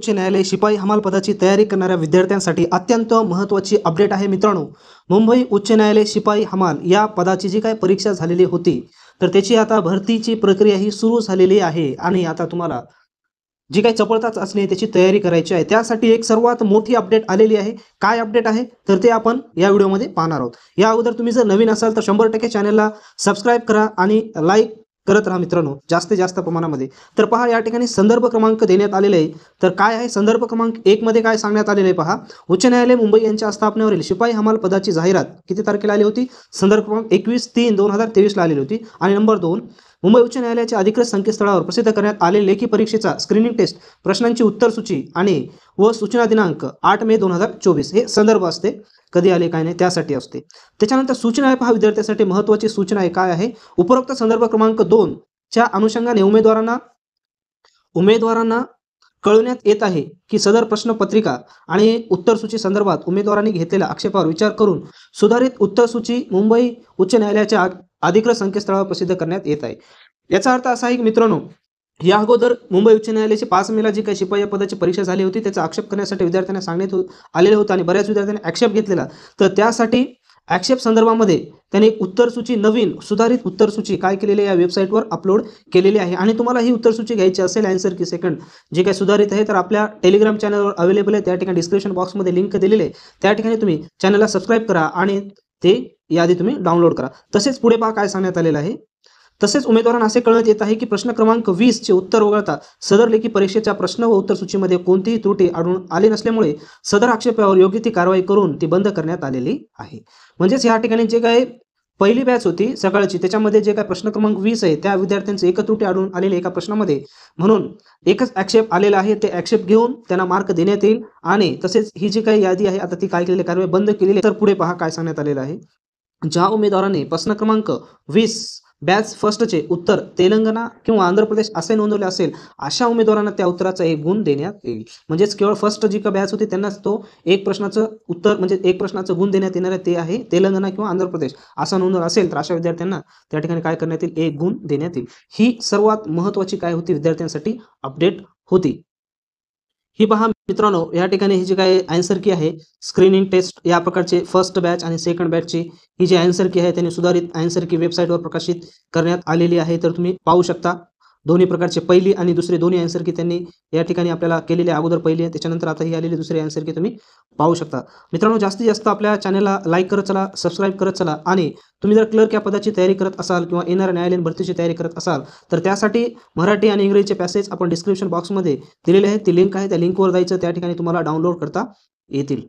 उच्च न्यायालय शिपाई हमाल पदाची तयारी करणाऱ्या विद्यार्थ्यांसाठी अत्यंत महत्त्वाची अपडेट आहे मित्रांनो। मुंबई उच्च न्यायालय शिपाई हमाल या पदाची जी काही परीक्षा झालेली होती तर त्याची आता भरतीची प्रक्रिया ही सुरू झालेली आहे आणि आता तुम्हाला जी काही चपळता चाचणी आहे त्याची तयारी करायची आहे। त्यासाठी एक सर्वात मोठी अपडेट आलेली आहे। काय अपडेट आहे तर ते आपण या व्हिडिओमध्ये पाहणार आहोत। या अगोदर तुम्ही जर नवीन असाल तर 100% चॅनलला सबस्क्राइब करा आणि लाईक करत राहा मित्रांनो जास्तीत जास्त प्रमाणामध्ये। तर पहा या ठिकाणी संदर्भ क्रमांक देण्यात आलेले आहे। तर काय आहे संदर्भ क्रमांक 1 मध्ये काय सांगण्यात आलेले आहे पहा। उच्च न्यायालय मुंबई यांच्या स्थापनेवरील शिपाई हमाल पदाची जाहिरात किती तारखेला आली होती? संदर्भ क्रमांक 21/3/2023 ला आलेली होती। आणि नंबर 2 मुंबई उच्च न्यायालयाच्या अधिकृत संकेतस्थळावर प्रसिद्ध करण्यात आलेली लेखी परीक्षेचा स्क्रीनिंग टेस्ट प्रश्नांची उत्तर सूची आणि व सूचना दिनांक 8 मे 2024 हे संदर्भ असते। कधी आले काय नाही त्यासाठी असते। त्याच्यानंतर सूचना आहे पहा विद्यार्थ्यांसाठी महत्त्वाची सूचना आहे काय आहे उपरोक्त संदर्भ क्रमांक 2 च्या अनुषंगाने उमेदवारांना कळवण्यात येत आहे की सदर प्रश्नपत्रिका आणि उत्तरसूची संदर्भात उमेदवारांनी घेतलेल्या आक्षेपावर विचार करून सुधारित उत्तरसूची मुंबई उच्च न्यायालयाच्या अधिकृत संकेतस्थळावर प्रसिद्ध करण्यात येत आहे। याचा अर्थ असा आहे की मित्रांनो या अगोदर मुंबई उच्च न्यायालयाची 5 मेला जी काही शिपाई पदाची परीक्षा झाली होती त्याचा आक्षेप करण्यासाठी विद्यार्थ्यांना सांगण्यात आलेलं होतं आणि बऱ्याच विद्यार्थ्यांनी आक्षेप घेतलेला। तर त्यासाठी आक्षेप संदर्भामध्ये त्यांनी उत्तरसूची नवीन सुधारित उत्तरसूची काय केलेली या वेबसाईटवर अपलोड केलेली आहे। आणि तुम्हाला ही उत्तरसूची घ्यायची असेल आन्सर की सेकंड जे काही सुधारित आहे तर आपल्या टेलिग्राम चॅनलवर अवेलेबल आहे। त्या ठिकाणी डिस्क्रिप्शन बॉक्समध्ये लिंक दिलेली आहे। त्या ठिकाणी तुम्ही चॅनलला सबस्क्राइब करा आणि ते यादी तुम्ही डाउनलोड करा। तसेच पुढे पहा काय सांगण्यात आलेलं आहे। तसेच उमेदवारांना असे कळवण्यात येत आहे की प्रश्न क्रमांक 20 चे उत्तर वगळता सदर लेखी परीक्षेच्या प्रश्न व उत्तर सूचीमध्ये कोणतीही त्रुटी आढळून आली नसल्यामुळे सदर आक्षेपावर योग्य ती कारवाई करून ती बंद करण्यात आलेली आहे। म्हणजेच या ठिकाणी जे काही पहिली बॅच होती सकाळची त्याच्यामध्ये जे काही प्रश्न क्रमांक 20 आहे त्या विद्यार्थ्यांचे एक त्रुटी आढळून आलेली एका प्रश्नामध्ये म्हणून एकच आक्षेप आलेला आहे। ते आक्षेप घेऊन त्यांना मार्क देण्यात येईल आणि तसेच ही जी काही यादी आहे आता ती काय केलेली कारवाई बंद केलेली आहे। तर पुढे पहा काय सांगण्यात आलेलं आहे। ज्या उमेदवारांनी प्रश्न क्रमांक 20 बॅच फर्स्टचे उत्तर तेलंगणा किंवा आंध्र प्रदेश असे नोंदवले असेल अशा उमेदवारांना त्या उत्तराचा 1 गुण देण्यात येईल। म्हणजेच केवळ फर्स्ट जी का बॅच होती त्यांनाच तो एक प्रश्नाचं उत्तर म्हणजे एक प्रश्नाचं गुण देण्यात येणार आहे ते आहे तेलंगणा किंवा आंध्र प्रदेश असा नोंदवला असेल तर अशा विद्यार्थ्यांना त्या ठिकाणी काय करण्यात येईल 1 गुण देण्यात येईल। ही सर्वात महत्त्वाची काय होती विद्यार्थ्यांसाठी अपडेट होती। ही पहा मित्रांनो या ठिकाणी ही जी काही आन्सर की आहे स्क्रीनिंग टेस्ट या प्रकारचे फर्स्ट बॅच आणि सेकंड बॅचची ही जी आन्सर की आहे त्यांनी सुधारित आन्सर की वेबसाईटवर प्रकाशित करण्यात आलेली आहे। तर तुम्ही पाहू शकता दोन्ही प्रकारचे पहिली आणि दुसरी दोन्ही आन्सर की त्यांनी या ठिकाणी आपल्याला केलेली अगोदर पहिली आहे त्याच्यानंतर आता ही आलेली दुसरी आन्सर की तुम्ही पाहू शकता। मित्रांनो जास्तीत जास्त आपल्या चॅनलला लाईक करत चला सबस्क्राइब करत चला आणि तुम्ही जर क्लर्क या पदाची तयारी करत असाल किंवा येणाऱ्या न्यायालयीन भरतीची तयारी करत असाल तर त्यासाठी मराठी आणि इंग्रजीचे पॅसेज आपण डिस्क्रिप्शन बॉक्समध्ये दिलेले आहेत। ती लिंक आहे त्या लिंकवर जायचं त्या ठिकाणी तुम्हाला डाउनलोड करता येतील।